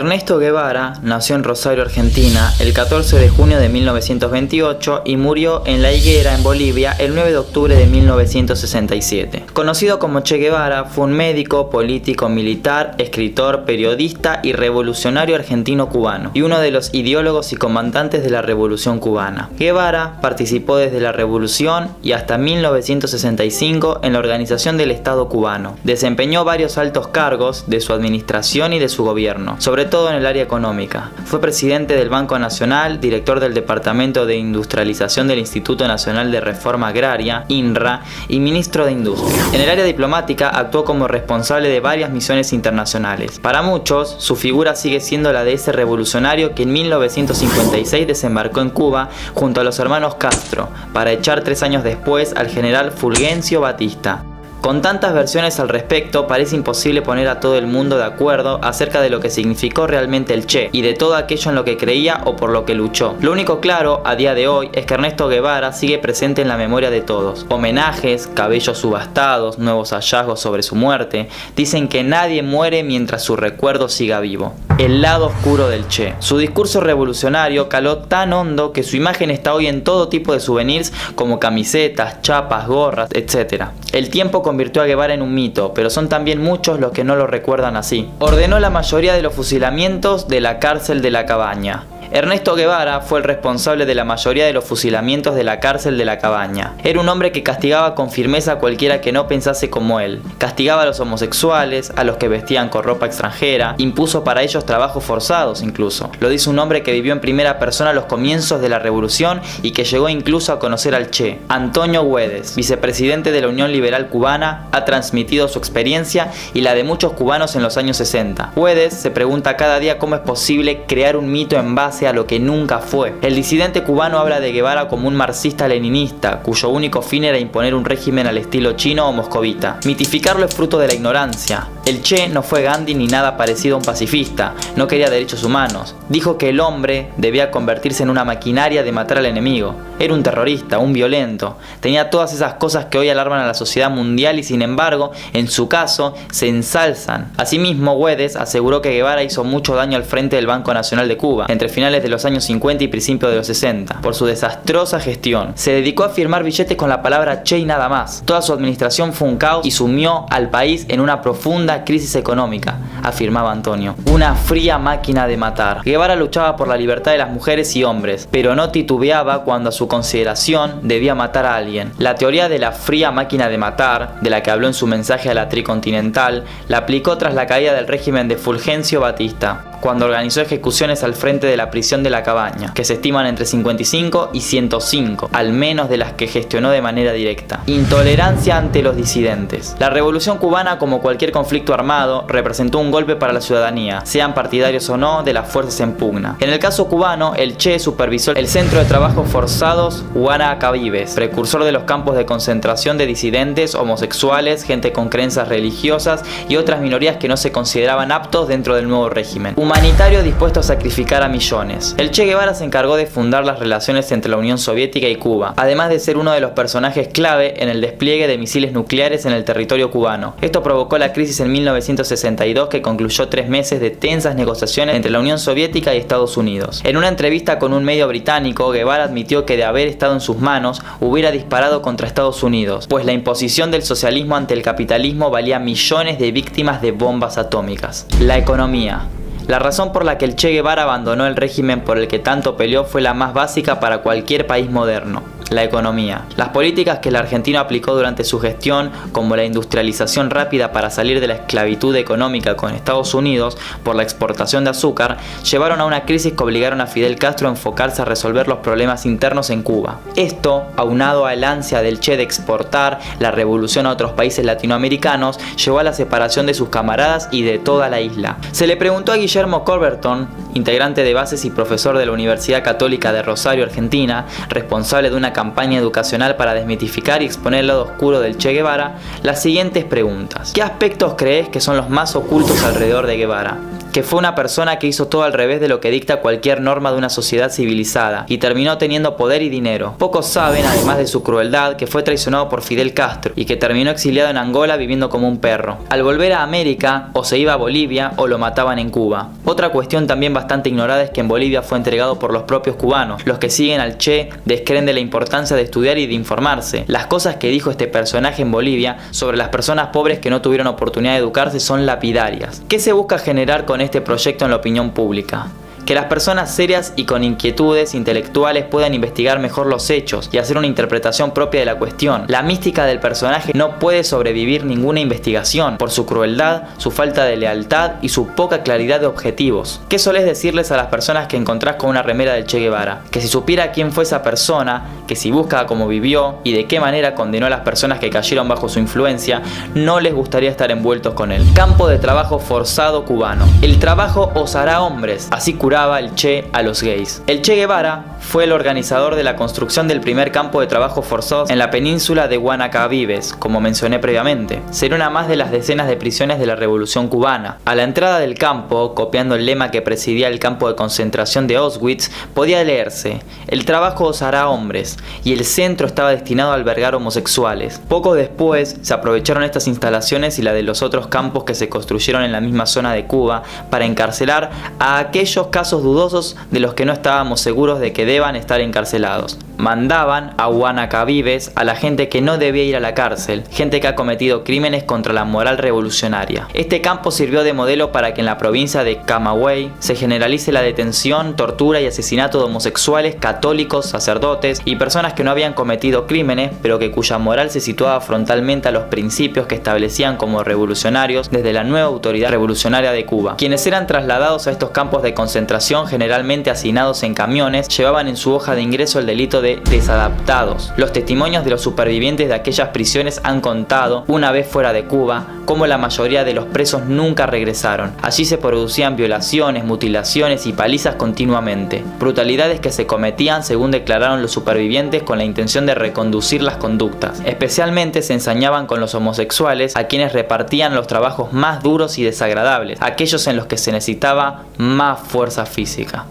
Ernesto Guevara nació en Rosario, Argentina, el 14 de junio de 1928 y murió en La Higuera, en Bolivia, el 9 de octubre de 1967. Conocido como Che Guevara, fue un médico, político, militar, escritor, periodista y revolucionario argentino-cubano, y uno de los ideólogos y comandantes de la Revolución Cubana. Guevara participó desde la Revolución y hasta 1965 en la organización del Estado cubano. Desempeñó varios altos cargos de su administración y de su gobierno, sobre todo en el área económica. Fue presidente del Banco Nacional, director del Departamento de Industrialización del Instituto Nacional de Reforma Agraria, INRA, y ministro de Industria. En el área diplomática actuó como responsable de varias misiones internacionales. Para muchos, su figura sigue siendo la de ese revolucionario que en 1956 desembarcó en Cuba junto a los hermanos Castro, para echar 3 años después al general Fulgencio Batista. Con tantas versiones al respecto, parece imposible poner a todo el mundo de acuerdo acerca de lo que significó realmente el Che y de todo aquello en lo que creía o por lo que luchó. Lo único claro a día de hoy es que Ernesto Guevara sigue presente en la memoria de todos. Homenajes, cabellos subastados, nuevos hallazgos sobre su muerte, dicen que nadie muere mientras su recuerdo siga vivo. El lado oscuro del Che. Su discurso revolucionario caló tan hondo que su imagen está hoy en todo tipo de souvenirs como camisetas, chapas, gorras, etc. El tiempo convirtió a Guevara en un mito, pero son también muchos los que no lo recuerdan así. Ordenó la mayoría de los fusilamientos de la cárcel de La Cabaña. Ernesto Guevara fue el responsable de la mayoría de los fusilamientos de la cárcel de La Cabaña. Era un hombre que castigaba con firmeza a cualquiera que no pensase como él. Castigaba a los homosexuales, a los que vestían con ropa extranjera, impuso para ellos trabajos forzados incluso. Lo dice un hombre que vivió en primera persona los comienzos de la revolución y que llegó incluso a conocer al Che. Antonio Güedes, vicepresidente de la Unión Liberal Cubana, ha transmitido su experiencia y la de muchos cubanos en los años 60. Güedes se pregunta cada día cómo es posible crear un mito en base a lo que nunca fue. El disidente cubano habla de Guevara como un marxista-leninista, cuyo único fin era imponer un régimen al estilo chino o moscovita. Mitificarlo es fruto de la ignorancia. El Che no fue Gandhi ni nada parecido a un pacifista, no quería derechos humanos. Dijo que el hombre debía convertirse en una maquinaria de matar al enemigo. Era un terrorista, un violento. Tenía todas esas cosas que hoy alarman a la sociedad mundial y sin embargo, en su caso, se ensalzan. Asimismo, Güedes aseguró que Guevara hizo mucho daño al frente del Banco Nacional de Cuba, entre finales de los años 50 y principios de los 60, por su desastrosa gestión. Se dedicó a firmar billetes con la palabra Che y nada más. Toda su administración fue un caos y sumió al país en una profunda crisis económica, afirmaba Antonio. Una fría máquina de matar. Guevara luchaba por la libertad de las mujeres y hombres, pero no titubeaba cuando a su consideración debía matar a alguien. La teoría de la fría máquina de matar, de la que habló en su mensaje a la Tricontinental, la aplicó tras la caída del régimen de Fulgencio Batista, cuando organizó ejecuciones al frente de la prisión de La Cabaña, que se estiman entre 55 y 105, al menos de las que gestionó de manera directa. Intolerancia ante los disidentes. La Revolución Cubana, como cualquier conflicto armado, representó un golpe para la ciudadanía, sean partidarios o no de las fuerzas en pugna. En el caso cubano, el Che supervisó el Centro de Trabajos Forzados Guanacabibes, precursor de los campos de concentración de disidentes, homosexuales, gente con creencias religiosas y otras minorías que no se consideraban aptos dentro del nuevo régimen. Humanitario dispuesto a sacrificar a millones. El Che Guevara se encargó de fundar las relaciones entre la Unión Soviética y Cuba, además de ser uno de los personajes clave en el despliegue de misiles nucleares en el territorio cubano. Esto provocó la crisis en 1962 que concluyó 3 meses de tensas negociaciones entre la Unión Soviética y Estados Unidos. En una entrevista con un medio británico, Guevara admitió que de haber estado en sus manos, hubiera disparado contra Estados Unidos, pues la imposición del socialismo ante el capitalismo valía millones de víctimas de bombas atómicas. La economía. La razón por la que el Che Guevara abandonó el régimen por el que tanto peleó fue la más básica para cualquier país moderno: la economía. Las políticas que el argentino aplicó durante su gestión, como la industrialización rápida para salir de la esclavitud económica con Estados Unidos por la exportación de azúcar, llevaron a una crisis que obligaron a Fidel Castro a enfocarse a resolver los problemas internos en Cuba. Esto, aunado al ansia del Che de exportar la revolución a otros países latinoamericanos, llevó a la separación de sus camaradas y de toda la isla. Se le preguntó a Guillermo Coubertin, integrante de bases y profesor de la Universidad Católica de Rosario, Argentina, responsable de una campaña educacional para desmitificar y exponer el lado oscuro del Che Guevara, las siguientes preguntas. ¿Qué aspectos crees que son los más ocultos alrededor de Guevara? que fue una persona que hizo todo al revés de lo que dicta cualquier norma de una sociedad civilizada y terminó teniendo poder y dinero. Pocos saben, además de su crueldad, que fue traicionado por Fidel Castro y que terminó exiliado en Angola viviendo como un perro. Al volver a América, o se iba a Bolivia o lo mataban en Cuba. Otra cuestión también bastante ignorada es que en Bolivia fue entregado por los propios cubanos. Los que siguen al Che descreen de la importancia de estudiar y de informarse. Las cosas que dijo este personaje en Bolivia sobre las personas pobres que no tuvieron oportunidad de educarse son lapidarias. ¿Qué se busca generar con este proyecto en la opinión pública? Que las personas serias y con inquietudes intelectuales puedan investigar mejor los hechos y hacer una interpretación propia de la cuestión. La mística del personaje no puede sobrevivir ninguna investigación por su crueldad, su falta de lealtad y su poca claridad de objetivos. ¿Qué solés decirles a las personas que encontrás con una remera del Che Guevara? Que si supiera quién fue esa persona, que si busca cómo vivió y de qué manera condenó a las personas que cayeron bajo su influencia, no les gustaría estar envueltos con él. Campo de trabajo forzado cubano. El trabajo os hará hombres, así curaba el Che a los gays. El Che Guevara fue el organizador de la construcción del primer campo de trabajo forzoso en la península de Guanacavives, como mencioné previamente. Sería una más de las decenas de prisiones de la Revolución Cubana. A la entrada del campo, copiando el lema que presidía el campo de concentración de Auschwitz, podía leerse: el trabajo os hará hombres, y el centro estaba destinado a albergar homosexuales. Poco después se aprovecharon estas instalaciones y la de los otros campos que se construyeron en la misma zona de Cuba para encarcelar a aquellos casos dudosos de los que no estábamos seguros de que deban estar encarcelados. Mandaban a Guanacavives a la gente que no debía ir a la cárcel, gente que ha cometido crímenes contra la moral revolucionaria. Este campo sirvió de modelo para que en la provincia de Camagüey se generalice la detención, tortura y asesinato de homosexuales, católicos, sacerdotes y personas que no habían cometido crímenes, pero que cuya moral se situaba frontalmente a los principios que establecían como revolucionarios desde la nueva autoridad revolucionaria de Cuba. Quienes eran trasladados a estos campos de concentración, generalmente hacinados en camiones, llevaban en su hoja de ingreso el delito de desadaptados. Los testimonios de los supervivientes de aquellas prisiones han contado, una vez fuera de Cuba, cómo la mayoría de los presos nunca regresaron. Allí se producían violaciones, mutilaciones y palizas continuamente. Brutalidades que se cometían, según declararon los supervivientes, con la intención de reconducir las conductas. Especialmente se ensañaban con los homosexuales, a quienes repartían los trabajos más duros y desagradables, aquellos en los que se necesitaba más fuerza física.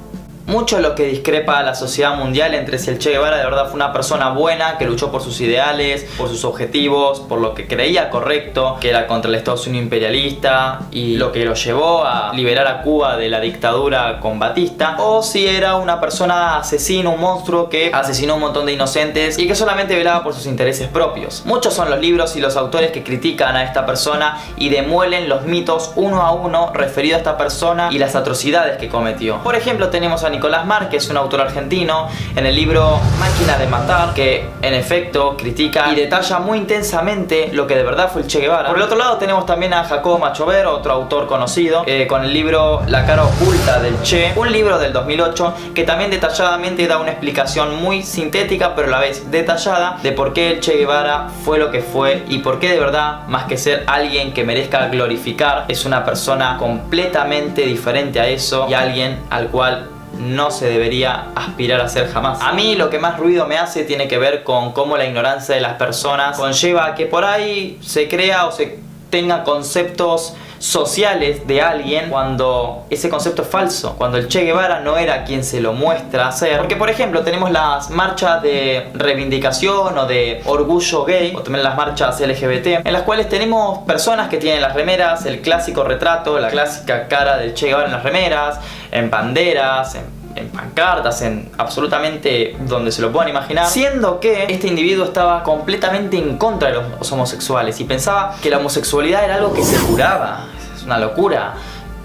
Mucho lo que discrepa a la sociedad mundial entre si el Che Guevara de verdad fue una persona buena que luchó por sus ideales, por sus objetivos, por lo que creía correcto, que era contra el Estados Unidos imperialista y lo que lo llevó a liberar a Cuba de la dictadura con Batista, o si era una persona asesina, un monstruo que asesinó a un montón de inocentes y que solamente velaba por sus intereses propios. Muchos son los libros y los autores que critican a esta persona y demuelen los mitos uno a uno referido a esta persona y las atrocidades que cometió. Por ejemplo, tenemos a Nicolás Márquez, un autor argentino, en el libro Máquina de Matar, que en efecto critica y detalla muy intensamente lo que de verdad fue el Che Guevara. Por el otro lado tenemos también a Jacobo Machover, otro autor conocido, con el libro La cara oculta del Che, un libro del 2008 que también detalladamente da una explicación muy sintética pero a la vez detallada de por qué el Che Guevara fue lo que fue y por qué de verdad, más que ser alguien que merezca glorificar, es una persona completamente diferente a eso y alguien al cual no se debería aspirar a ser jamás. A mí lo que más ruido me hace tiene que ver con cómo la ignorancia de las personas conlleva a que por ahí se crea o se tenga conceptos sociales de alguien cuando ese concepto es falso, cuando el Che Guevara no era quien se lo muestra ser. Porque por ejemplo tenemos las marchas de reivindicación o de orgullo gay, o también las marchas LGBT, en las cuales tenemos personas que tienen las remeras, el clásico retrato, la clásica cara del Che Guevara en las remeras, en banderas, en pancartas, en absolutamente donde se lo puedan imaginar, siendo que este individuo estaba completamente en contra de los homosexuales y pensaba que la homosexualidad era algo que se curaba. Es una locura.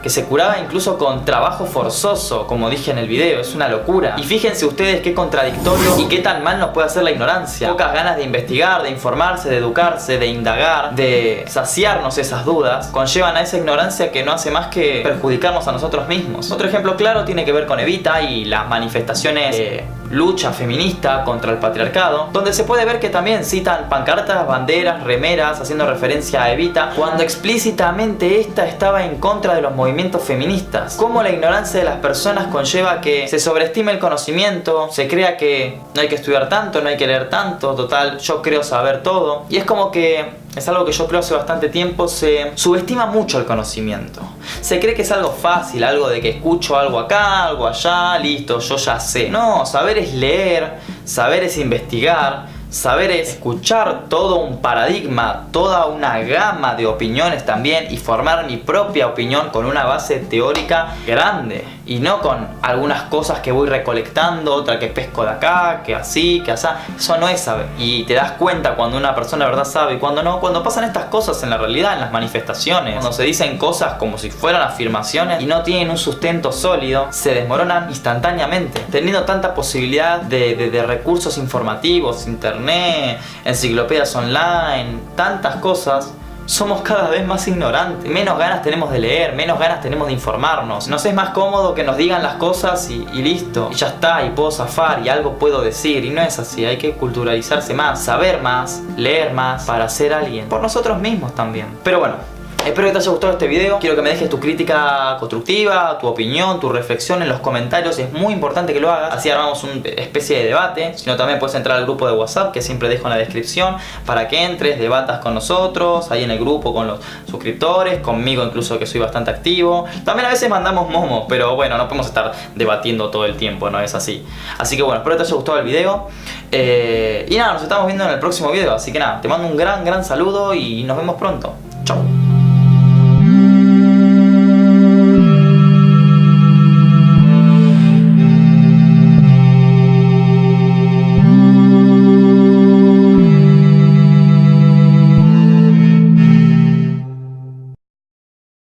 Que se curaba incluso con trabajo forzoso, como dije en el video, es una locura. Y fíjense ustedes qué contradictorio y qué tan mal nos puede hacer la ignorancia. Pocas ganas de investigar, de informarse, de educarse, de indagar, de saciarnos esas dudas, conllevan a esa ignorancia que no hace más que perjudicarnos a nosotros mismos. Otro ejemplo claro tiene que ver con Evita y las manifestaciones de lucha feminista contra el patriarcado, donde se puede ver que también citan pancartas, banderas, remeras, haciendo referencia a Evita, cuando explícitamente esta estaba en contra de los movimientos feministas. Cómo la ignorancia de las personas conlleva que se sobreestime el conocimiento, se crea que no hay que estudiar tanto, no hay que leer tanto, total, yo creo saber todo. Y es como que Es algo que yo creo hace bastante tiempo. Se subestima mucho el conocimiento. Se cree que es algo fácil, algo de que escucho algo acá, algo allá, listo, yo ya sé. No, saber es leer, saber es investigar. Saber es escuchar todo un paradigma, toda una gama de opiniones también y formar mi propia opinión con una base teórica grande y no con algunas cosas que voy recolectando, otra que pesco de acá, que así, que asá. Eso no es saber. Y te das cuenta cuando una persona de verdad sabe y cuando no, cuando pasan estas cosas en la realidad, en las manifestaciones, cuando se dicen cosas como si fueran afirmaciones y no tienen un sustento sólido, se desmoronan instantáneamente. Teniendo tanta posibilidad de recursos informativos, internet, enciclopedias online, tantas cosas, somos cada vez más ignorantes. Menos ganas tenemos de leer, menos ganas tenemos de informarnos. Nos es más cómodo que nos digan las cosas y listo. Y ya está, y puedo zafar y algo puedo decir. Y no es así, hay que culturalizarse más, saber más, leer más para ser alguien. Por nosotros mismos también. Pero bueno, espero que te haya gustado este video. Quiero que me dejes tu crítica constructiva, tu opinión, tu reflexión en los comentarios. Es muy importante que lo hagas. Así armamos una especie de debate. Si no, también puedes entrar al grupo de WhatsApp que siempre dejo en la descripción para que entres, debatas con nosotros, ahí en el grupo con los suscriptores, conmigo incluso que soy bastante activo. También a veces mandamos momos, pero bueno, no podemos estar debatiendo todo el tiempo, no es así. Así que bueno, espero que te haya gustado el video. Y nada, nos estamos viendo en el próximo video. Así que nada, te mando un gran saludo y nos vemos pronto. Chau.